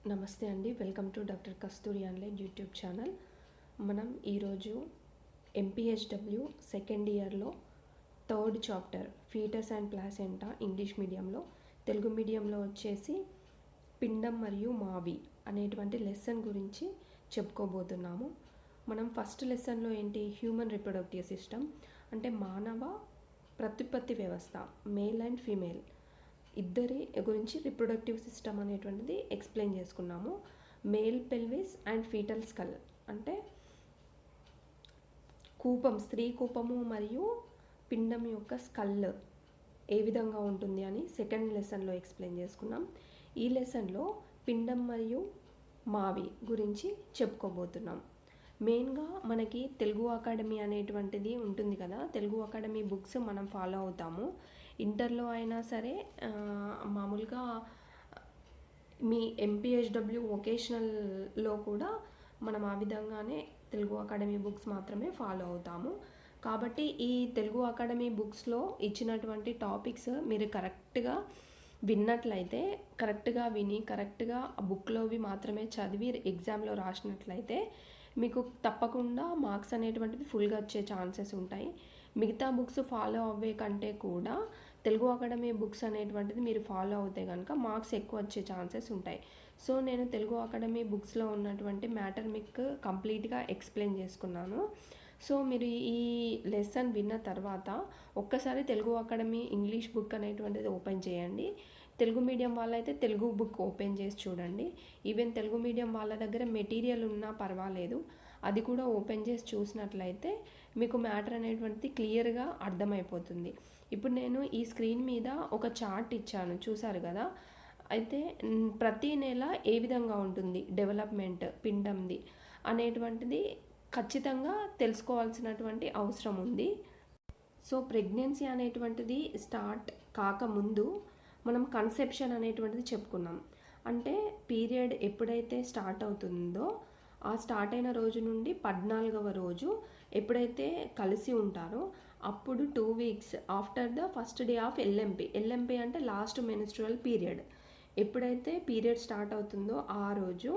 నమస్తే అండి. Welcome to doctor Kasturi online YouTube channel. మనం ఈరోజు ఎంపీహెచ్డబ్ల్యూ సెకండ్ ఇయర్లో third chapter foetus and placenta English మీడియంలో, తెలుగు మీడియంలో వచ్చేసి పిండం మరియు మావి అనేటువంటి లెసన్ గురించి చెప్పుకోబోతున్నాము. మనం ఫస్ట్ లెసన్లో ఏంటి, హ్యూమన్ రిప్రొడక్టివ్ సిస్టమ్ అంటే మానవ ప్రత్యుత్పత్తి వ్యవస్థ, మేల్ అండ్ ఫీమేల్ ఇద్దరి గురించి రిప్రొడక్టివ్ సిస్టమ్ అనేటువంటిది ఎక్స్ప్లెయిన్ చేసుకున్నాము. Male pelvis and foetal skull అంటే కూపం, స్త్రీ కూపము మరియు పిండం యొక్క స్కల్ ఏ విధంగా ఉంటుంది అని సెకండ్ లెసన్లో ఎక్స్ప్లెయిన్ చేసుకున్నాం. ఈ లెసన్లో పిండం మరియు మావి గురించి చెప్పుకోబోతున్నాం. మెయిన్గా మనకి తెలుగు అకాడమీ అనేటువంటిది ఉంటుంది కదా, తెలుగు అకాడమీ బుక్స్ మనం ఫాలో అవుతాము. ఇంటర్లో అయినా సరే, మామూలుగా మీ ఎంపీహెచ్డబ్ల్యూ వొకేషనల్లో కూడా మనం ఆ విధంగానే తెలుగు అకాడమీ బుక్స్ మాత్రమే ఫాలో అవుతాము. కాబట్టి ఈ తెలుగు అకాడమీ బుక్స్లో ఇచ్చినటువంటి టాపిక్స్ మీరు కరెక్ట్గా విన్నట్లయితే, కరెక్ట్గా విని కరెక్ట్గా బుక్లోవి మాత్రమే చదివి ఎగ్జామ్లో రాసినట్లయితే మీకు తప్పకుండా మార్క్స్ అనేటువంటివి ఫుల్గా వచ్చే ఛాన్సెస్ ఉంటాయి. మిగతా బుక్స్ ఫాలో అవ్వే కంటే కూడా తెలుగు అకాడమీ బుక్స్ అనేటువంటిది మీరు ఫాలో అవుతే కనుక మార్క్స్ ఎక్కువ వచ్చే ఛాన్సెస్ ఉంటాయి. సో నేను తెలుగు అకాడమీ బుక్స్లో ఉన్నటువంటి మ్యాటర్ మీకు కంప్లీట్గా ఎక్స్ప్లెయిన్ చేసుకున్నాను. సో మీరు ఈ లెసన్ విన్న తర్వాత ఒక్కసారి తెలుగు అకాడమీ ఇంగ్లీష్ బుక్ అనేటువంటిది ఓపెన్ చేయండి. తెలుగు మీడియం వాళ్ళైతే తెలుగు బుక్ ఓపెన్ చేసి చూడండి. ఈవెన్ తెలుగు మీడియం వాళ్ళ దగ్గర మెటీరియల్ ఉన్నా పర్వాలేదు, అది కూడా ఓపెన్ చేసి చూసినట్లయితే మీకు మ్యాటర్ అనేటువంటిది క్లియర్గా అర్థమైపోతుంది. ఇప్పుడు నేను ఈ స్క్రీన్ మీద ఒక చార్ట్ ఇచ్చాను, చూసారు కదా. అయితే ప్రతి నెల ఏ విధంగా ఉంటుంది డెవలప్మెంట్ పిండంది అనేటువంటిది ఖచ్చితంగా తెలుసుకోవాల్సినటువంటి అవసరం ఉంది. సో ప్రెగ్నెన్సీ అనేటువంటిది స్టార్ట్ కాకముందు మనం కన్సెప్షన్ అనేటువంటిది చెప్పుకున్నాం. అంటే పీరియడ్ ఎప్పుడైతే స్టార్ట్ అవుతుందో ఆ స్టార్ట్ అయిన రోజు నుండి 14వ రోజు ఎప్పుడైతే కలిసి ఉంటారో అప్పుడు 2 weeks after the first day of LMP అంటే లాస్ట్ మెన్స్ట్రువల్ పీరియడ్, ఎప్పుడైతే పీరియడ్ స్టార్ట్ అవుతుందో ఆ రోజు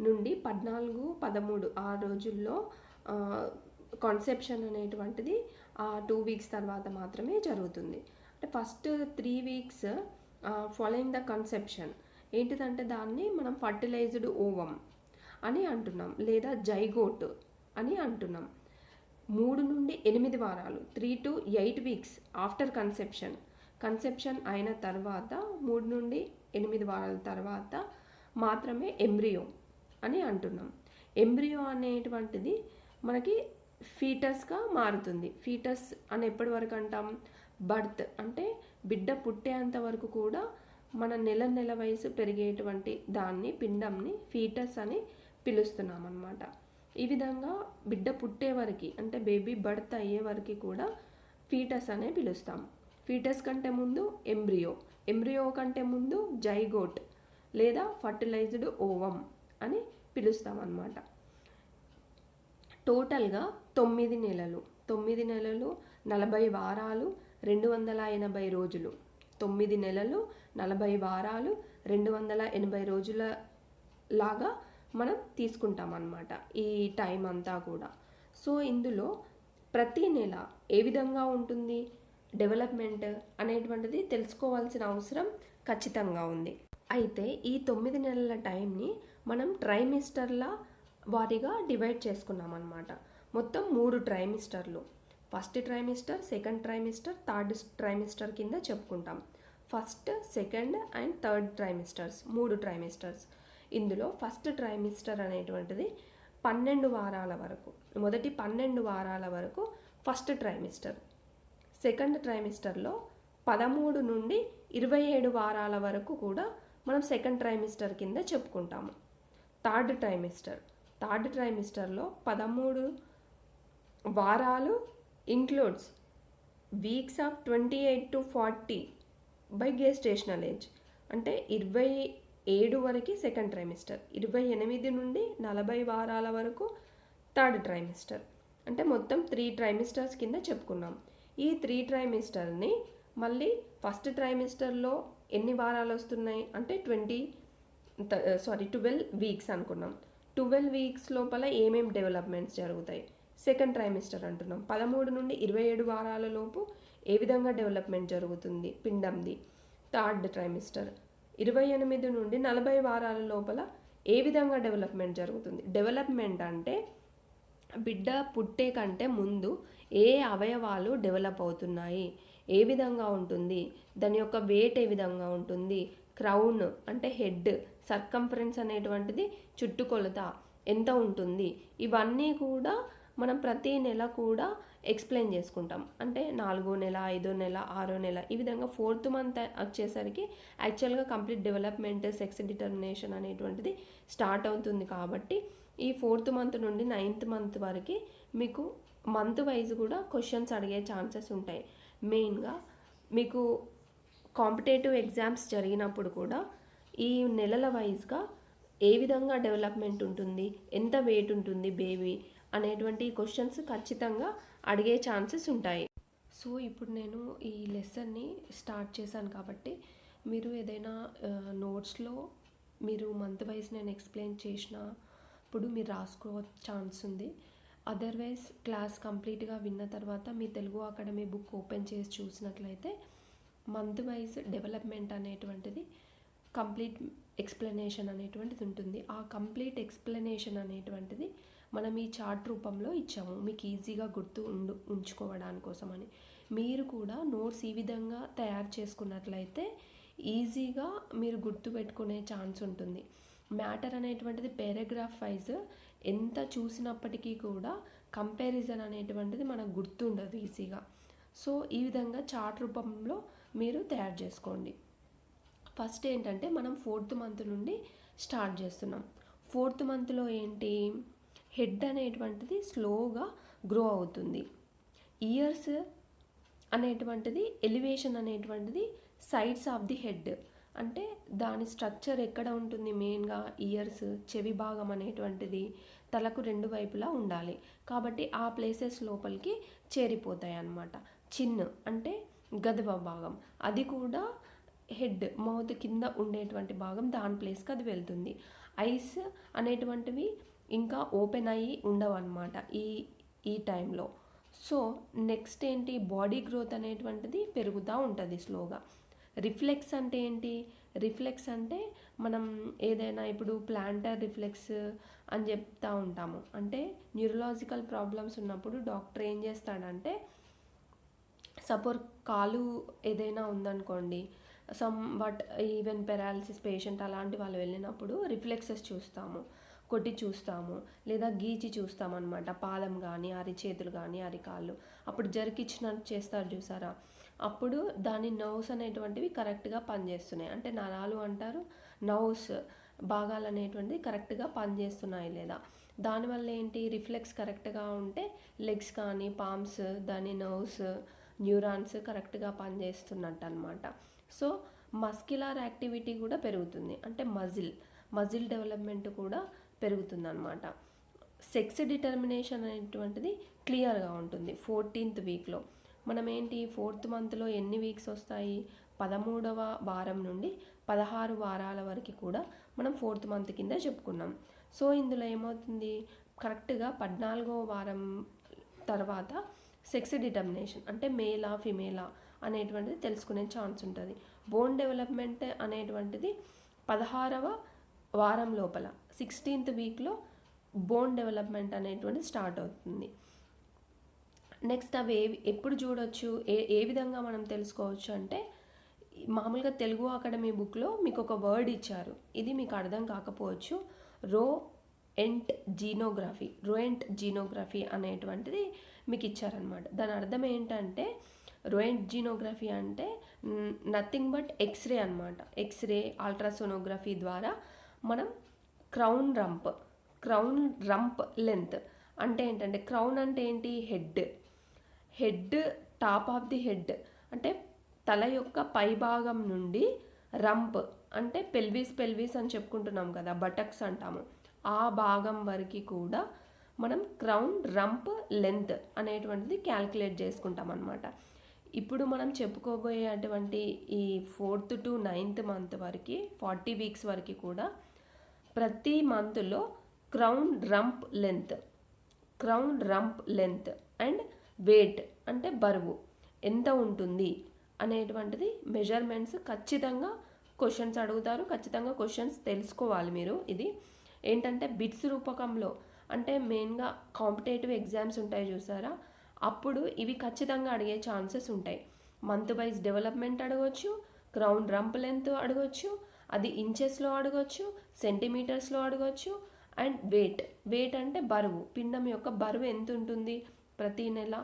నుండి 14, 13 ఆ రోజుల్లో కాన్సెప్షన్ అనేటువంటిది ఆ 2 వీక్స్ తర్వాత మాత్రమే జరుగుతుంది. అంటే first 3 weeks following the conception ఏంటిదంటే దాన్ని మనం ఫర్టిలైజ్డ్ ఓవం అని అంటున్నాం, లేదా జైగోట్ అని అంటున్నాం. 3 నుండి 8 వారాలు 3 to 8 వీక్స్ ఆఫ్టర్ కన్సెప్షన్ అయిన తర్వాత 3 నుండి 8 వారాల తర్వాత మాత్రమే ఎంబ్రియో అని అంటున్నాం. ఎంబ్రియో అనేటువంటిది మనకి ఫీటస్గా మారుతుంది. ఫీటస్ అని ఎప్పటి వరకు అంటాం, బర్త్ అంటే బిడ్డ పుట్టేంత వరకు కూడా మన నెల వయసు పెరిగేటువంటి దాన్ని, పిండంని ఫీటస్ అని పిలుస్తున్నాం అన్నమాట. ఈ విధంగా బిడ్డ పుట్టే వరకు అంటే బేబీ బర్త్ అయ్యే వరకు కూడా ఫీటస్ అనే పిలుస్తాం. ఫీటస్ కంటే ముందు ఎంబ్రియో కంటే ముందు జైగోట్ లేదా ఫర్టిలైజ్డ్ ఓవం అని పిలుస్తాం అన్నమాట. టోటల్గా 9 నెలలు 40 వారాలు 280 రోజులు, 9 నెలలు 40 వారాలు 280 రోజుల లాగా మనం తీసుకుంటాం అన్నమాట ఈ టైం అంతా కూడా. సో ఇందులో ప్రతి నెల ఏ విధంగా ఉంటుంది డెవలప్మెంట్ అనేటువంటిది తెలుసుకోవాల్సిన అవసరం ఖచ్చితంగా ఉంది. అయితే ఈ 9 నెలల టైంని మనం ట్రైమిస్టర్ల వారీగా డివైడ్ చేసుకున్నాం అన్నమాట. మొత్తం 3 ట్రైమిస్టర్లు, first trimester, second trimester, third trimester కింద చెప్పుకుంటాం. First, second and third trimesters, 3 trimesters. ఇందులో ఫస్ట్ ట్రైమిస్టర్ అనేటువంటిది 12 వారాల వరకు, మొదటి 12 వారాల వరకు ఫస్ట్ ట్రైమిస్టర్. సెకండ్ ట్రైమిస్టర్లో 13 నుండి 27 వారాల వరకు కూడా మనం సెకండ్ ట్రైమిస్టర్ కింద చెప్పుకుంటాము. థర్డ్ ట్రైమిస్టర్లో 13 వారాలు includes weeks of 28 to 40 by gestational age, అంటే 27 వరకు సెకండ్ ట్రైమిస్టర్, 28 నుండి 40 వారాల వరకు థర్డ్ ట్రైమిస్టర్. అంటే మొత్తం 3 ట్రైమిస్టర్స్ కింద చెప్పుకున్నాం. ఈ 3 ట్రైమిస్టర్ని మళ్ళీ ఫస్ట్ ట్రైమిస్టర్లో ఎన్ని వారాలు వస్తున్నాయి అంటే 12 వీక్స్ అనుకున్నాం. 12 వీక్స్ లోపల ఏమేం డెవలప్మెంట్స్ జరుగుతాయి? సెకండ్ ట్రైమిస్టర్ అంటున్నాం. 13 నుండి 27 వారాల లోపు ఏ విధంగా డెవలప్మెంట్ జరుగుతుంది పిండంది? Third trimester. 28 నుండి 40 వారాల లోపల ఏ విధంగా డెవలప్మెంట్ జరుగుతుంది? డెవలప్మెంట్ అంటే బిడ్డ పుట్టే కంటే ముందు ఏ అవయవాలు డెవలప్ అవుతున్నాయి, ఏ విధంగా ఉంటుంది, దాని యొక్క వెయిట్ ఏ విధంగా ఉంటుంది, క్రౌన్ అంటే హెడ్, సర్కంఫరెన్స్ అనేటువంటిది చుట్టుకొలత ఎంత ఉంటుంది, ఇవన్నీ కూడా మనం ప్రతి నెల కూడా ఎక్స్ప్లెయిన్ చేసుకుంటాం. అంటే 4వ నెల, 5వ నెల, 6వ నెల, ఈ విధంగా 4th మంత్ వచ్చేసరికి యాక్చువల్గా కంప్లీట్ డెవలప్మెంట్, సెక్స్ డిటర్మినేషన్ అనేటువంటిది స్టార్ట్ అవుతుంది. కాబట్టి ఈ 4th మంత్ నుండి 9th మంత్ వరకు మీకు మంత్ వైజ్ కూడా క్వశ్చన్స్ అడిగే ఛాన్సెస్ ఉంటాయి. మెయిన్గా మీకు కాంపిటేటివ్ ఎగ్జామ్స్ జరిగినప్పుడు కూడా ఈ నెలల వైజ్గా ఏ విధంగా డెవలప్మెంట్ ఉంటుంది, ఎంత వెయిట్ ఉంటుంది బేబీ అనేటువంటి క్వశ్చన్స్ ఖచ్చితంగా అడిగే ఛాన్సెస్ ఉంటాయి. సో ఇప్పుడు నేను ఈ లెసన్ని స్టార్ట్ చేశాను కాబట్టి మీరు ఏదైనా నోట్స్లో మీరు మంత్ వైజ్ నేను ఎక్స్ప్లెయిన్ చేసినప్పుడు మీరు రాసుకో ఛాన్స్ ఉంది. అదర్వైజ్ క్లాస్ కంప్లీట్గా విన్న తర్వాత మీ తెలుగు అకాడమీ బుక్ ఓపెన్ చేసి చూసినట్లయితే మంత్ వైజ్ డెవలప్మెంట్ అనేటువంటిది కంప్లీట్ ఎక్స్ప్లెనేషన్ అనేటువంటిది ఉంటుంది. ఆ కంప్లీట్ ఎక్స్ప్లెనేషన్ అనేటువంటిది మనం ఈ చార్ట్ రూపంలో ఇచ్చాము మీకు ఈజీగా ఉంచుకోవడానికి కోసమని. మీరు కూడా నోట్స్ ఈ విధంగా తయారు చేసుకున్నట్లయితే ఈజీగా మీరు గుర్తుపెట్టుకునే ఛాన్స్ ఉంటుంది. మ్యాటర్ అనేటువంటిది పారాగ్రాఫ్ వైజ్ ఎంత చూసినప్పటికీ కూడా కంపారిజన్ అనేటువంటిది మనకు గుర్తుండదు ఈజీగా. సో ఈ విధంగా చార్ట్ రూపంలో మీరు తయారు చేసుకోండి. ఫస్ట్ ఏంటంటే మనం 4th మంత్ నుండి స్టార్ట్ చేస్తున్నాం. 4th మంత్లో ఏంటి, హెడ్ అనేటువంటిది స్లోగా గ్రో అవుతుంది. ఇయర్స్ అనేటువంటిది ఎలివేషన్ అనేటువంటిది సైడ్స్ ఆఫ్ ది హెడ్, అంటే దాని స్ట్రక్చర్ ఎక్కడ ఉంటుంది, మెయిన్గా ఇయర్స్ చెవి భాగం అనేటువంటిది తలకు 2 వైపులా ఉండాలి. కాబట్టి ఆ ప్లేసెస్ లోపలికి చేరిపోతాయి అన్నమాట. చిన్ అంటే గదవ భాగం, అది కూడా హెడ్ మౌత్ కింద ఉండేటువంటి భాగం, దాని ప్లేస్కి అది వెళ్తుంది. ఐస్ అనేటువంటివి ఇంకా ఓపెన్ అయ్యి ఉండవు అన్నమాట ఈ టైంలో. సో నెక్స్ట్ ఏంటి, బాడీ గ్రోత్ అనేటువంటిది పెరుగుతూ ఉంటుంది స్లోగా. రిఫ్లెక్స్ అంటే ఏంటి, రిఫ్లెక్స్ అంటే మనం ఏదైనా ఇప్పుడు ప్లాంటర్ రిఫ్లెక్స్ అని చెప్తూ ఉంటాము. అంటే న్యూరలాజికల్ ప్రాబ్లమ్స్ ఉన్నప్పుడు డాక్టర్ ఏం చేస్తాడంటే, సపోజ్ కాలు ఏదైనా ఉందనుకోండి, బట్ ఈవెన్ పెరాలసిస్ పేషెంట్ అలాంటి వాళ్ళు వెళ్ళినప్పుడు రిఫ్లెక్సెస్ కొట్టి చూస్తాము, లేదా గీచి చూస్తామన్నమాట. పాదం కానీ అరిచేతులు కానీ అరికాళ్ళు అప్పుడు జరికిచ్చినట్టు చేస్తారు చూసారా, అప్పుడు దాని నర్వ్స్ అనేటువంటివి కరెక్ట్గా పనిచేస్తున్నాయి. అంటే నరాలు అంటారు, నర్వ్స్ భాగాలు అనేటువంటివి కరెక్ట్గా పనిచేస్తున్నాయి లేదా. దానివల్ల ఏంటి, రిఫ్లెక్స్ కరెక్ట్గా ఉంటే లెగ్స్ కానీ పామ్స్ దాని నర్వ్స్ న్యూరాన్స్ కరెక్ట్గా పనిచేస్తున్నట్టు అనమాట. సో మస్క్యులర్ యాక్టివిటీ కూడా పెరుగుతుంది, అంటే మజిల్ డెవలప్మెంట్ కూడా పెరుగుతుంది అనమాట. సెక్స్ డిటర్మినేషన్ అనేటువంటిది క్లియర్గా ఉంటుంది 14th వీక్లో. మనం ఏంటి 4th మంత్లో ఎన్ని వీక్స్ వస్తాయి, 13వ వారం నుండి 16 వారాల వరకు కూడా మనం 4th మంత్ కింద చెప్పుకున్నాం. సో ఇందులో ఏమవుతుంది, కరెక్ట్గా 14వ వారం తర్వాత సెక్స్ డిటర్మినేషన్ అంటే మేలా ఫిమేలా అనేటువంటిది తెలుసుకునే ఛాన్స్ ఉంటుంది. బోన్ డెవలప్మెంట్ అనేటువంటిది 16వ వారం లోపల 16th వీక్లో బోన్ డెవలప్మెంట్ అనేటువంటిది స్టార్ట్ అవుతుంది. నెక్స్ట్ అవి ఎప్పుడు చూడొచ్చు, ఏ విధంగా మనం తెలుసుకోవచ్చు అంటే, మామూలుగా తెలుగు అకాడమీ బుక్లో మీకు ఒక వర్డ్ ఇచ్చారు, ఇది మీకు అర్థం కాకపోవచ్చు. రోఎంట్ జీనోగ్రఫీ అనేటువంటిది మీకు ఇచ్చారనమాట. దాని అర్థం ఏంటంటే, రోఎంట్ జీనోగ్రఫీ అంటే నథింగ్ బట్ ఎక్స్రే అనమాట. ఎక్స్రే అల్ట్రాసోనోగ్రఫీ ద్వారా మనం క్రౌన్ రంప్ లెంత్ అంటే ఏంటంటే, క్రౌన్ అంటే ఏంటి, head top of the head అంటే తల యొక్క పై భాగం నుండి రంప్ అంటే పెల్విస్ అని చెప్పుకుంటున్నాం కదా, బటక్స్ అంటాము, ఆ భాగం వరకు కూడా మనం క్రౌన్ రంప్ లెంత్ అనేటువంటిది క్యాల్కులేట్ చేసుకుంటాం అనమాట. ఇప్పుడు మనం చెప్పుకోబోయేటువంటి ఈ 4th to 9th మంత్ వరకు 40 వీక్స్ వరకు కూడా ప్రతి మంత్లో crown rump length and weight అంటే బరువు ఎంత ఉంటుంది అనేటువంటిది మెజర్మెంట్స్ ఖచ్చితంగా క్వశ్చన్స్ అడుగుతారు. ఖచ్చితంగా క్వశ్చన్స్ తెలుసుకోవాలి మీరు. ఇది ఏంటంటే బిట్స్ రూపకంలో, అంటే మెయిన్గా కాంపిటేటివ్ ఎగ్జామ్స్ ఉంటాయి చూసారా, అప్పుడు ఇవి ఖచ్చితంగా అడిగే ఛాన్సెస్ ఉంటాయి. మంత్ వైజ్ డెవలప్మెంట్ అడగవచ్చు, క్రౌన్ రంప్ లెంత్ అడగవచ్చు, అది ఇంచెస్లో అడగవచ్చు, సెంటీమీటర్స్లో అడగవచ్చు, అండ్ వెయిట్ అంటే బరువు, పిండం యొక్క బరువు ఎంత ఉంటుంది ప్రతి నెల,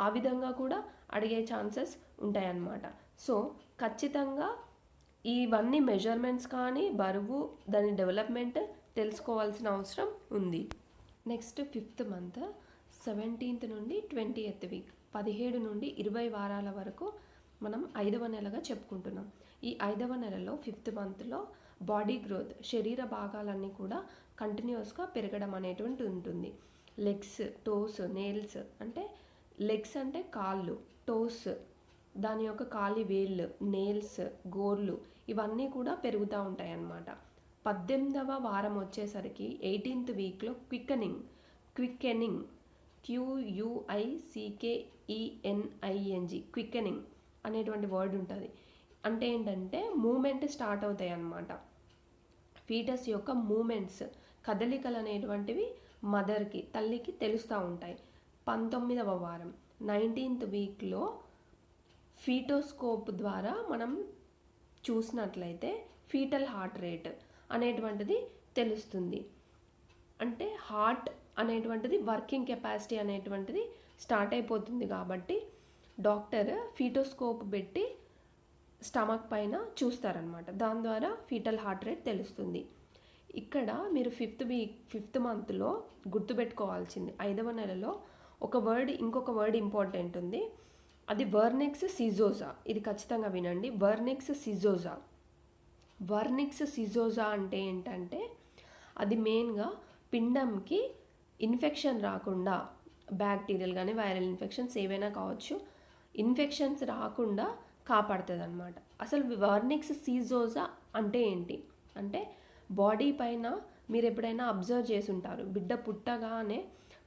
ఆ విధంగా కూడా అడిగే ఛాన్సెస్ ఉంటాయన్నమాట. సో ఖచ్చితంగా ఇవన్నీ మెజర్మెంట్స్ కానీ బరువు దాని డెవలప్మెంట్ తెలుసుకోవాల్సిన అవసరం ఉంది. నెక్స్ట్ 5th మంత్ 17th నుండి 20th వీక్, 17 నుండి 20 వారాల వరకు మనం 5వ నెలగా చెప్పుకుంటున్నాం. ఈ 5వ నెలలో 5th మంత్లో బాడీ గ్రోత్, శరీర భాగాలన్నీ కూడా కంటిన్యూస్గా పెరగడం అనేటువంటి ఉంటుంది. లెగ్స్, టోస్, నెయిల్స్, అంటే లెగ్స్ అంటే కాళ్ళు, టోస్ దాని యొక్క కాలి వేళ్ళు, నెయిల్స్, గోర్లు ఇవన్నీ కూడా పెరుగుతూ ఉంటాయి అన్నమాట. 18వ వారం వచ్చేసరికి 18th వీక్లో క్విక్కెనింగ్ క్విక్కెనింగ్ అనేటువంటి వర్డ్ ఉంటుంది. అంటే ఏంటంటే మూమెంట్ స్టార్ట్ అవుతాయి అన్నమాట. ఫీటస్ యొక్క మూమెంట్స్, కదలికలు అనేటువంటివి మదర్కి, తల్లికి తెలుస్తూ ఉంటాయి. 19వ వారం 19th వీక్లో ఫీటోస్కోప్ ద్వారా మనం చూసినట్లయితే ఫీటల్ హార్ట్ రేట్ అనేటువంటిది తెలుస్తుంది. అంటే హార్ట్ అనేటువంటిది వర్కింగ్ కెపాసిటీ అనేటువంటిది స్టార్ట్ అయిపోతుంది కాబట్టి డాక్టర్ ఫీటోస్కోప్ పెట్టి స్టమక్ పైన చూస్తారనమాట. దాని ద్వారా ఫీటల్ హార్ట్ రేట్ తెలుస్తుంది. ఇక్కడ మీరు 5th మంత్లో గుర్తుపెట్టుకోవాల్సింది, 5వ నెలలో ఇంకొక వర్డ్ ఇంపార్టెంట్ ఉంది. అది వర్నిక్స్ సిజోజా. ఇది ఖచ్చితంగా వినండి. వర్నిక్స్ సిజోజా అంటే ఏంటంటే అది మెయిన్గా పిండంకి ఇన్ఫెక్షన్ రాకుండా, బ్యాక్టీరియల్ కానీ వైరల్ ఇన్ఫెక్షన్స్ ఏవైనా కావచ్చు, ఇన్ఫెక్షన్స్ రాకుండా కాపాడుతుంది అనమాట. అసలు వర్నిక్స్ సిజోజా అంటే ఏంటి అంటే, బాడీ పైన మీరు ఎప్పుడైనా అబ్జర్వ్ చేసి ఉంటారు, బిడ్డ పుట్టగానే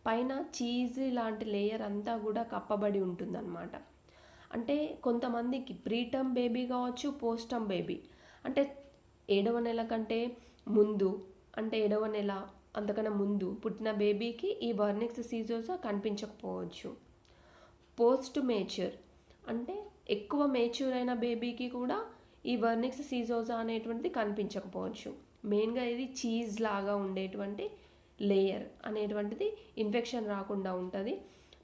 పైన చీజ్ లాంటి లేయర్ అంతా కూడా కప్పబడి ఉంటుందన్నమాట. అంటే కొంతమందికి ప్రీటర్మ్ బేబీ కావచ్చు, పోస్టర్మ్ బేబీ, అంటే 7వ నెల కంటే ముందు, అంటే 7వ నెల అంతకన్నా ముందు పుట్టిన బేబీకి ఈ వర్నిక్స్ సిజోజా కనిపించకపోవచ్చు. పోస్ట్ మేచ్యూర్ అంటే ఎక్కువ మేచ్యూర్ అయిన బేబీకి కూడా ఈ వర్నిక్స్ సిజోజా అనేటువంటిది కనిపించకపోవచ్చు. మెయిన్గా ఇది చీజ్ లాగా ఉండేటువంటి లేయర్ అనేటువంటిది ఇన్ఫెక్షన్ రాకుండా ఉంటుంది.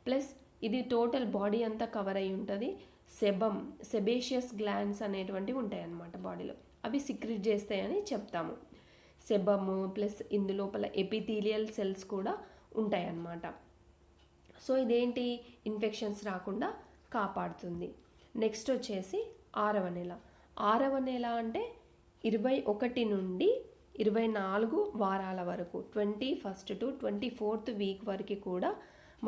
ప్లస్ ఇది టోటల్ బాడీ అంతా కవర్ అయి ఉంటుంది. సెబేషియస్ గ్లాండ్స్ అనేటువంటివి ఉంటాయి అన్నమాట బాడీలో, అవి సిక్రెట్ చేస్తాయని చెప్తాము. సెబమ్ ప్లస్ ఇందులోపల ఎపిథీలియల్ సెల్స్ కూడా ఉంటాయి అన్నమాట. సో ఇదేంటి, ఇన్ఫెక్షన్స్ రాకుండా కాపాడుతుంది. నెక్స్ట్ వచ్చేసి 6వ నెల. 6వ నెల అంటే 21 నుండి 24 వారాల వరకు, 21st to 24th వీక్ వరకు కూడా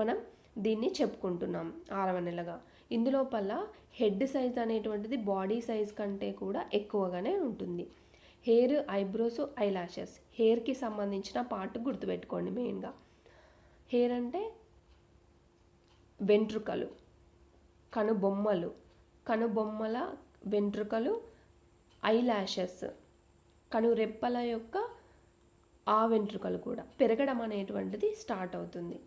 మనం దీన్ని చెప్పుకుంటున్నాం 6వ నెలగా. ఇందులోపల హెడ్ సైజ్ అనేటువంటిది బాడీ సైజ్ కంటే కూడా ఎక్కువగానే ఉంటుంది. హెయిర్, ఐబ్రోస్, ఐలాషెస్, హెయిర్కి సంబంధించిన పార్ట్ గుర్తుపెట్టుకోండి. మెయిన్గా హెయిర్ అంటే వెంట్రుకలు, కనుబొమ్మల వెంట్రుకలు, ఐలాషెస్, కనురెప్పల యొక్క ఆ వెంట్రుకలు కూడా పెరగడం అనేటువంటిది స్టార్ట్ అవుతుంది.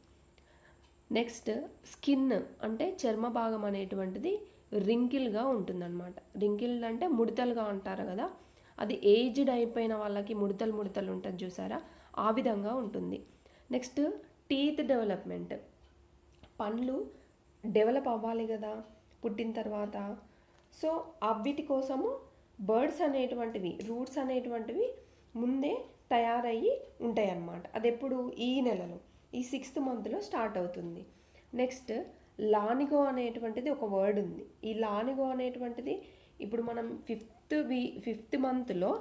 నెక్స్ట్ స్కిన్ అంటే చర్మ భాగం అనేటువంటిది రింకిల్గా ఉంటుందన్నమాట. రింకిల్ అంటే ముడతలుగా అంటారు కదా, అది ఏజ్డ్ అయిపోయిన వాళ్ళకి ముడతలు ఉంటుంది చూసారా, ఆ విధంగా ఉంటుంది. నెక్స్ట్ టీత్ డెవలప్మెంట్, పండ్లు డెవలప్ అవ్వాలి కదా పుట్టిన తర్వాత. సో వీటి కోసము బర్డ్స్ అనేటువంటివి, రూట్స్ అనేటువంటివి ముందే తయారయ్యి ఉంటాయి అన్నమాట. అది ఎప్పుడు, ఈ నెలలో, ఈ 6th మంత్లో స్టార్ట్ అవుతుంది. నెక్స్ట్ లానిగో అనేటువంటిది ఒక వర్డ్ ఉంది. ఈ లానిగో అనేటువంటిది ఇప్పుడు మనం 5th మంత్లో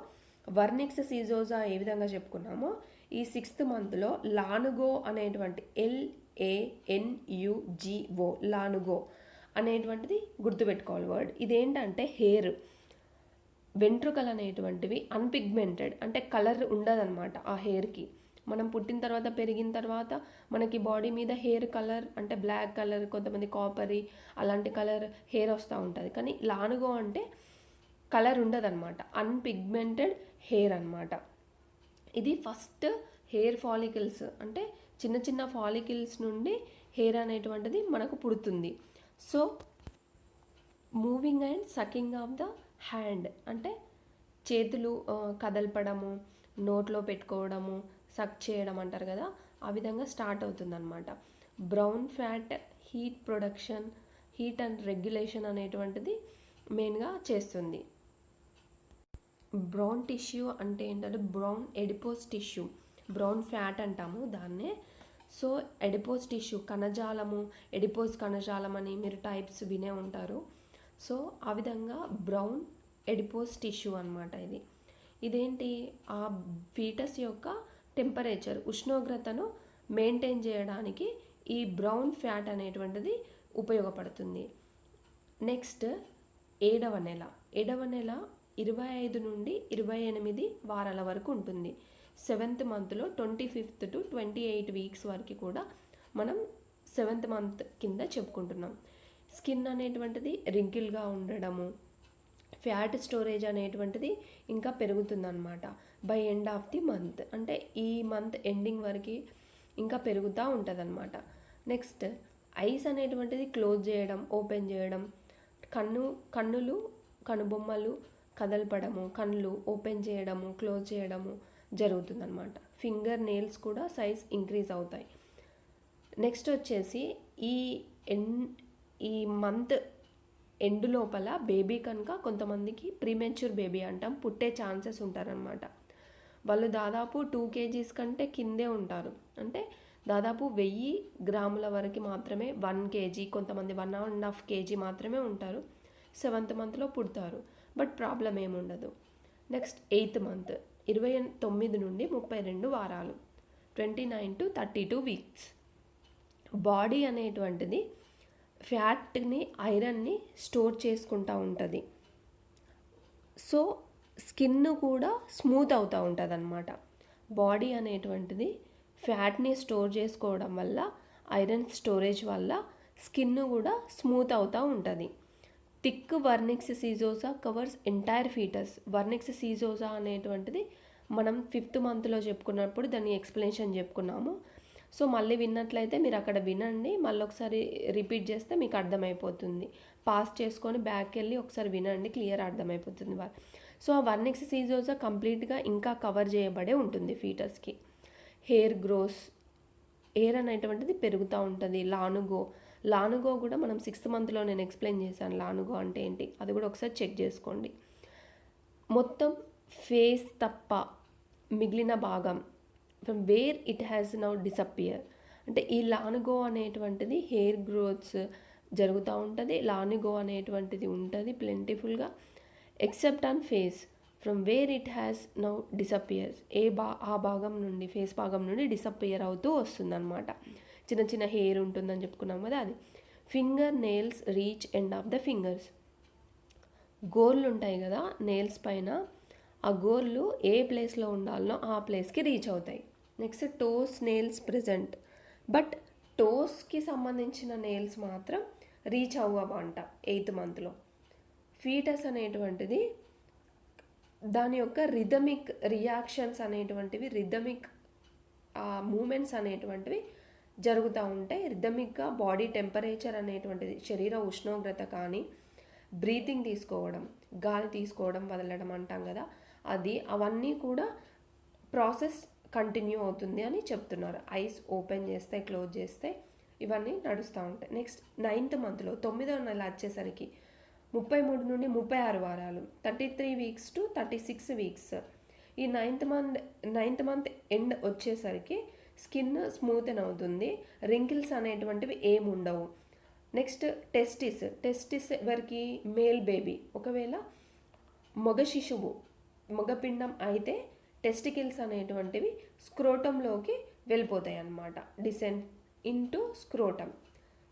వర్నిక్స్ సిజోజా ఏ విధంగా చెప్పుకున్నామో, ఈ 6th మంత్లో లానుగో అనేటువంటి LANUGO లానుగో అనేటువంటిది గుర్తుపెట్టుకోవాలి వర్డ్. ఇదేంటంటే హెయిర్, వెంట్రుకలు అనేటువంటివి అన్పిగ్మెంటెడ్, అంటే కలర్ ఉండదన్నమాట ఆ హెయిర్కి. మనం పుట్టిన తర్వాత పెరిగిన తర్వాత మనకి బాడీ మీద హెయిర్ కలర్ అంటే బ్లాక్ కలర్, కొంతమంది కాపరీ అలాంటి కలర్ హెయిర్ వస్తూ ఉంటుంది. కానీ లానుగో అంటే కలర్ ఉండదన్నమాట, అన్పిగ్మెంటెడ్ హెయిర్ అన్నమాట. ఇది ఫస్ట్ హెయిర్ ఫాలికల్స్, అంటే చిన్న చిన్న ఫాలికల్స్ నుండి హెయిర్ అనేటువంటిది మనకు పుడుతుంది. So moving and sucking of the hand, అంటే చేతులు కదల్పడము, నోట్లో పెట్టుకోవడము, సక్ చేయడం అంటారు కదా, ఆ విధంగా స్టార్ట్ అవుతుందన్నమాట. Brown fat heat production, heat and regulation అనేటువంటిది మెయిన్గా చేస్తుంది. బ్రౌన్ టిష్యూ అంటే ఏంటంటే brown adipose tissue, brown fat అంటాము దాన్నే. సో ఎడిపోస్ టిష్యూ కణజాలము, ఎడిపోస్ కణజాలం అని మీరు టైప్స్ వినే ఉంటారు. సో ఆ విధంగా బ్రౌన్ ఎడిపోస్ టిష్యూ అనమాట ఇది. ఇదేంటి, ఆ ఫీటస్ యొక్క టెంపరేచర్, ఉష్ణోగ్రతను మెయింటైన్ చేయడానికి ఈ బ్రౌన్ ఫ్యాట్ అనేటువంటిది ఉపయోగపడుతుంది. నెక్స్ట్ 7వ నెల. 7వ నెల 25 నుండి 28 వారాల వరకు ఉంటుంది. 7th మంత్లో 25th to 28 వీక్స్ వరకు కూడా మనం 7th మంత్ కింద చెప్పుకుంటున్నాం. స్కిన్ అనేటువంటిది రింకిల్గా ఉండడము, ఫ్యాట్ స్టోరేజ్ అనేటువంటిది ఇంకా పెరుగుతుందన్నమాట by end of the month, అంటే ఈ మంత్ ఎండింగ్ వరకు ఇంకా పెరుగుతూ ఉంటుంది. నెక్స్ట్ ఐస్ అనేటువంటిది క్లోజ్ చేయడం, ఓపెన్ చేయడం, కన్నులు కనుబొమ్మలు కదల్పడము, కళ్ళు ఓపెన్ చేయడము, క్లోజ్ చేయడము జరుగుతుందన్నమాట. ఫింగర్ నెయిల్స్ కూడా సైజ్ ఇంక్రీజ్ అవుతాయి. నెక్స్ట్ వచ్చేసి ఈ మంత్ ఎండ్ లోపల బేబీ కనుక కొంతమందికి ప్రీమెచ్యూర్ బేబీ అంటాం, పుట్టే ఛాన్సెస్ ఉంటారనమాట. వాళ్ళు దాదాపు 2 kgs కంటే కిందే ఉంటారు, అంటే దాదాపు 1000 గ్రాముల వరకు మాత్రమే, 1 kg, కొంతమంది 1.5 kg మాత్రమే ఉంటారు. 7th మంత్లో పుడతారు, బట్ ప్రాబ్లం ఏముండదు. నెక్స్ట్ 8th మంత్ 29 నుండి 32 వారాలు, 29 to 32 వీక్స్. బాడీ అనేటువంటిది ఫ్యాట్ని, ఐరన్ని స్టోర్ చేసుకుంటూ ఉంటుంది. సో స్కిన్ కూడా స్మూత్ అవుతూ ఉంటుంది అన్నమాట. బాడీ అనేటువంటిది ఫ్యాట్ని స్టోర్ చేసుకోవడం వల్ల, ఐరన్ స్టోరేజ్ వల్ల స్కిన్ కూడా స్మూత్ అవుతూ ఉంటుంది. Thick vernix caseosa covers entire foetus. Vernix caseosa అనేటువంటిది మనం 5th మంత్లో చెప్పుకున్నప్పుడు దాన్ని ఎక్స్ప్లెనేషన్ చెప్పుకున్నాము. సో మళ్ళీ విన్నట్లయితే మీరు అక్కడ వినండి, మళ్ళీ ఒకసారి రిపీట్ చేస్తే మీకు అర్థమైపోతుంది. పాస్ చేసుకొని బ్యాక్ వెళ్ళి ఒకసారి వినండి, క్లియర్ అర్థమైపోతుంది. సో ఆ వర్నిక్స్ సీజోసా కంప్లీట్గా ఇంకా కవర్ చేయబడే ఉంటుంది ఫీటస్కి. హెయిర్ గ్రోస్, హెయిర్ అనేటువంటిది పెరుగుతూ ఉంటుంది. లానుగో కూడా మనం 6th మంత్లో నేను ఎక్స్ప్లెయిన్ చేశాను లానుగో అంటే ఏంటి, అది కూడా ఒకసారి చెక్ చేసుకోండి. మొత్తం ఫేస్ తప్ప మిగిలిన భాగం from where it has now disappear, అంటే ఈ లానుగో అనేటువంటిది హెయిర్ గ్రోత్స్ జరుగుతూ ఉంటుంది. లానుగో అనేటువంటిది ఉంటుంది ప్లెంటిఫుల్గా, except on face from where it has now disappears. ఆ భాగం నుండి, ఫేస్ భాగం నుండి డిసపియర్ అవుతూ వస్తుందన్నమాట. చిన్న చిన్న హెయిర్ ఉంటుందని చెప్పుకున్నాం కదా అది. Finger nails reach end of the fingers. గోర్లు ఉంటాయి కదా నెయిల్స్ పైన, ఆ గోర్లు ఏ ప్లేస్లో ఉండాలనో ఆ ప్లేస్కి రీచ్ అవుతాయి. Next toes nails present, but టోస్కి సంబంధించిన నెయిల్స్ మాత్రం రీచ్ అవ్వమంట 8th మంత్లో. ఫీటస్ అనేటువంటిది దాని యొక్క రిథమిక్ రియాక్షన్స్ అనేటువంటివి, రిథమిక్ మూమెంట్స్ అనేటువంటివి జరుగుతూ ఉంటాయి. రిథమిక్గా బాడీ టెంపరేచర్ అనేటువంటిది, శరీర ఉష్ణోగ్రత కానీ, బ్రీతింగ్ తీసుకోవడం, గాలి తీసుకోవడం వదలడం అంటాం కదా అది, అవన్నీ కూడా ప్రాసెస్ కంటిన్యూ అవుతుంది అని చెప్తున్నారు. ఐస్ ఓపెన్ చేస్తే, క్లోజ్ చేస్తే ఇవన్నీ నడుస్తూ ఉంటాయి. నెక్స్ట్ 9th మంత్లో 9వ నెల వచ్చేసరికి 33 నుండి 36 వారాలు, 33 వీక్స్ టు 36 వీక్స్. ఈ 9th మంత్ ఎండ్ వచ్చేసరికి స్కిన్ స్మూతెన్ అవుతుంది, రింకిల్స్ అనేటువంటివి ఏముండవు. నెక్స్ట్ టెస్టిస్ ఎవరికి, మేల్ బేబీ, ఒకవేళ మగ శిశువు, మగపిండం అయితే టెస్టికిల్స్ అనేటువంటివి స్క్రోటంలోకి వెళ్ళిపోతాయి అన్నమాట, డిసెంట్ ఇంటూ స్క్రోటం.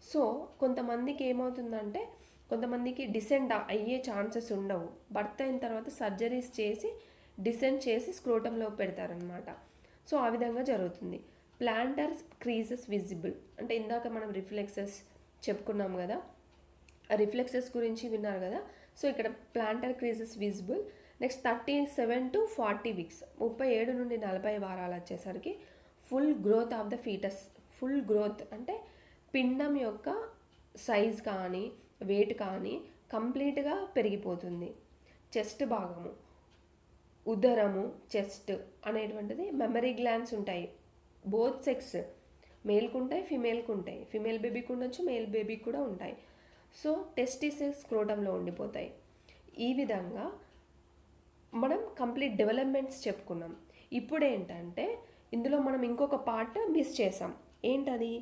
సో కొంతమందికి ఏమవుతుందంటే కొంతమందికి డిసెండ్ అయ్యే ఛాన్సెస్ ఉండవు. బర్త్ అయిన తర్వాత సర్జరీస్ చేసి డిసెండ్ చేసి స్క్రోటంలో పెడతారనమాట. సో ఆ విధంగా జరుగుతుంది. ప్లాంటర్ క్రీజెస్ విజిబుల్ అంటే ఇందాక మనం రిఫ్లెక్సెస్ చెప్పుకున్నాం కదా, ఆ రిఫ్లెక్సెస్ గురించి విన్నారు కదా. సో ఇక్కడ planter creases visible. Next 37 to 40 weeks 37 నుండి 40 వారాలు వచ్చేసరికి full growth of the foetus. Full growth అంటే పిండం యొక్క సైజ్ కానీ వెయిట్ కానీ కంప్లీట్గా పెరిగిపోతుంది. చెస్ట్ భాగము, ఉదరము, చెస్ట్ అనేటువంటిది మెమరీ గ్లాండ్స్ ఉంటాయి. బోత్ సెక్స్, మేల్కు ఉంటాయి, ఫిమేల్కు ఉంటాయి. ఫిమేల్ బేబీకి ఉండొచ్చు, మేల్ బేబీకి కూడా ఉంటాయి. సో టెస్టిసెస్ స్క్రోటంలో ఉండిపోతాయి. ఈ విధంగా మనం కంప్లీట్ డెవలప్మెంట్స్ చెప్పుకున్నాం. ఇప్పుడు ఏంటంటే ఇందులో మనం ఇంకొక పార్ట్ మిస్ చేసాం. ఏంటది?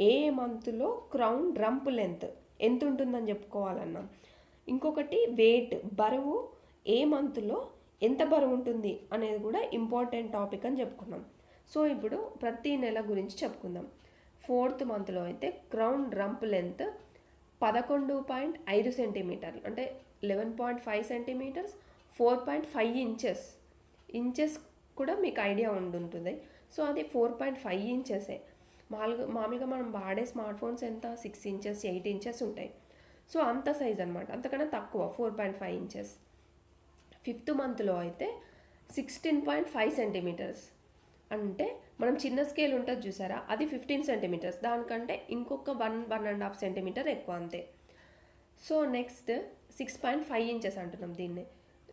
ఏ మంత్లో క్రౌన్ రంప్ లెంత్ ఎంత ఉంటుందని చెప్పుకోవాలన్నాం. ఇంకొకటి వెయిట్, బరువు ఏ మంత్లో ఎంత బరువు ఉంటుంది అనేది కూడా ఇంపార్టెంట్ టాపిక్ అని చెప్పుకున్నాం. సో ఇప్పుడు ప్రతి నెల గురించి చెప్పుకుందాం. 4th మంత్లో అయితే క్రౌన్ రంప్ లెంత్ 11.5 సెంటీమీటర్లు అంటే 11.5 సెంటీమీటర్స్, 4.5 ఇంచెస్. ఇంచెస్ కూడా మీకు ఐడియా ఉండుంటుంది. సో అది 4.5 ఇంచెసే. మామూలుగా మనం వాడే స్మార్ట్ ఫోన్స్ ఎంత 6 ఇంచెస్ 8 ఇంచెస్ ఉంటాయి. సో అంత సైజ్ అనమాట, అంతకన్నా తక్కువ 4.5 ఇంచెస్. 5th మంత్లో అయితే 16.5 సెంటీమీటర్స్ అంటే మనం చిన్న స్కేల్ ఉంటుంది చూసారా, అది 15 సెంటీమీటర్స్. దానికంటే ఇంకొక 1.5 సెంటీమీటర్ ఎక్కువ అంతే. సో నెక్స్ట్ 6.5 ఇంచెస్ అంటున్నాం దీన్ని.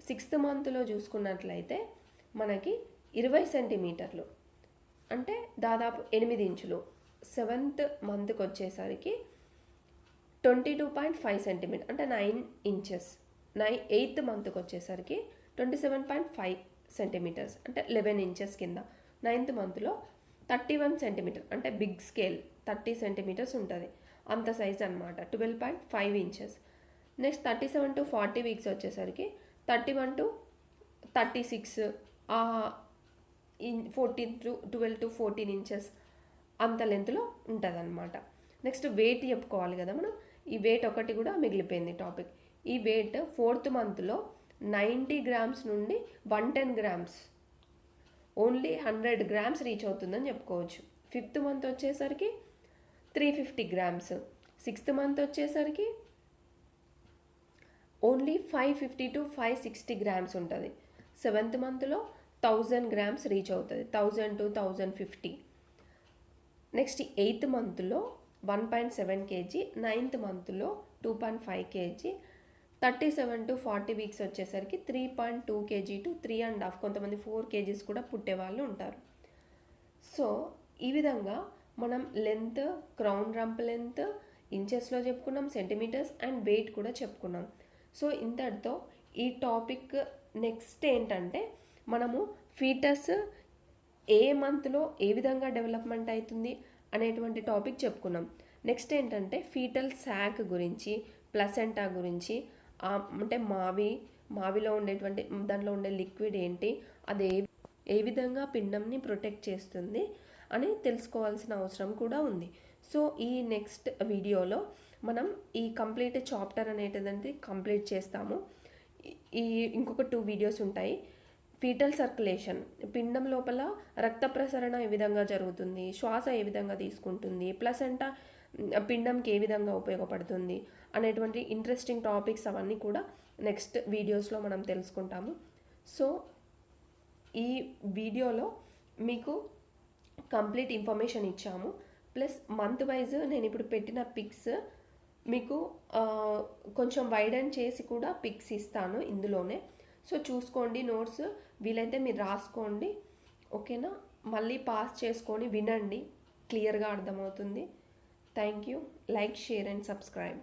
6th మంత్లో చూసుకున్నట్లయితే మనకి 20 సెంటీమీటర్లు అంటే దాదాపు 8 ఇంచులు. 7th మంత్కి వచ్చేసరికి 22.5 సెంటీమీటర్ అంటే 9 ఇంచెస్. 8th మంత్కి వచ్చేసరికి 27.5 సెంటీమీటర్స్ అంటే 11 ఇంచెస్ కింద. 9th మంత్లో 31 సెంటీమీటర్ అంటే బిగ్ స్కేల్ 30 సెంటీమీటర్స్ ఉంటుంది, అంత సైజ్ అనమాట, 12.5 ఇంచెస్. నెక్స్ట్ 37 to 40 వీక్స్ వచ్చేసరికి 31 to 36 12 to 14 ఇంచెస్ అంత లెంత్లో ఉంటుంది అనమాట. నెక్స్ట్ వెయిట్ చెప్పుకోవాలి కదా మనం. ఈ వెయిట్ ఒకటి కూడా మిగిలిపోయింది టాపిక్. ఈ వెయిట్ 4th మంత్లో 90 గ్రామ్స్ నుండి 110 గ్రామ్స్, ఓన్లీ 100 గ్రామ్స్ రీచ్ అవుతుందని చెప్పుకోవచ్చు. 5th మంత్ వచ్చేసరికి 350 గ్రామ్స్. 6th మంత్ వచ్చేసరికి ఓన్లీ 550 to 560 గ్రామ్స్ ఉంటుంది. 7th మంత్లో 1000 గ్రామ్స్ రీచ్ అవుతుంది, 1000 to 1050. నెక్స్ట్ 8th మంత్లో 1.7 kg, 9th మంత్లో 2.5 kg. 37 to 40 వీక్స్ వచ్చేసరికి 3.2 kg to 3.5, కొంతమంది 4 kgs కూడా పుట్టే వాళ్ళు ఉంటారు. సో ఈ విధంగా మనం లెంత్, క్రౌన్ రంప్ లెంత్ ఇంచెస్లో చెప్పుకున్నాం, సెంటీమీటర్స్ అండ్ వెయిట్ కూడా చెప్పుకున్నాం. సో ఇంతటితో ఈ టాపిక్ నెక్స్ట్ ఏంటంటే మనము ఫీటస్ ఏ మంత్లో ఏ విధంగా డెవలప్మెంట్ అవుతుంది అనేటువంటి టాపిక్ చెప్పుకున్నాం. నెక్స్ట్ ఏంటంటే ఫీటల్ శాక్ గురించి, ప్లసెంటా గురించి, అంటే మావిలో ఉండేటువంటి దాంట్లో ఉండే లిక్విడ్ ఏంటి, అది ఏ విధంగా పిండంని ప్రొటెక్ట్ చేస్తుంది అని తెలుసుకోవాల్సిన అవసరం కూడా ఉంది. సో ఈ నెక్స్ట్ వీడియోలో మనం ఈ కంప్లీట్ చాప్టర్ అనేటిదంటే కంప్లీట్ చేస్తాము. ఇంకొక 2 వీడియోస్ ఉంటాయి. ఫీటల్ సర్క్యులేషన్, పిండం లోపల రక్త ప్రసరణ ఏ విధంగా జరుగుతుంది, శ్వాస ఏ విధంగా తీసుకుంటుంది, ప్లసెంటా పిండంకి ఏ విధంగా ఉపయోగపడుతుంది అనేటువంటి ఇంట్రెస్టింగ్ టాపిక్స్ అవన్నీ కూడా నెక్స్ట్ వీడియోస్లో మనం తెలుసుకుంటాము. సో ఈ వీడియోలో మీకు కంప్లీట్ ఇన్ఫర్మేషన్ ఇచ్చాము. ప్లస్ మంత్ వైజ్ నేను ఇప్పుడు పెట్టిన పిక్స్ మీకు కొంచెం వైడెన్ చేసి కూడా పిక్స్ ఇస్తాను ఇందులోనే. సో చూసుకోండి, నోట్స్ వీలైతే మీరు రాసుకోండి, ఓకేనా. మళ్ళీ పాస్ చేసుకొని వినండి, క్లియర్గా అర్థమవుతుంది. Thank you. Like, share and subscribe.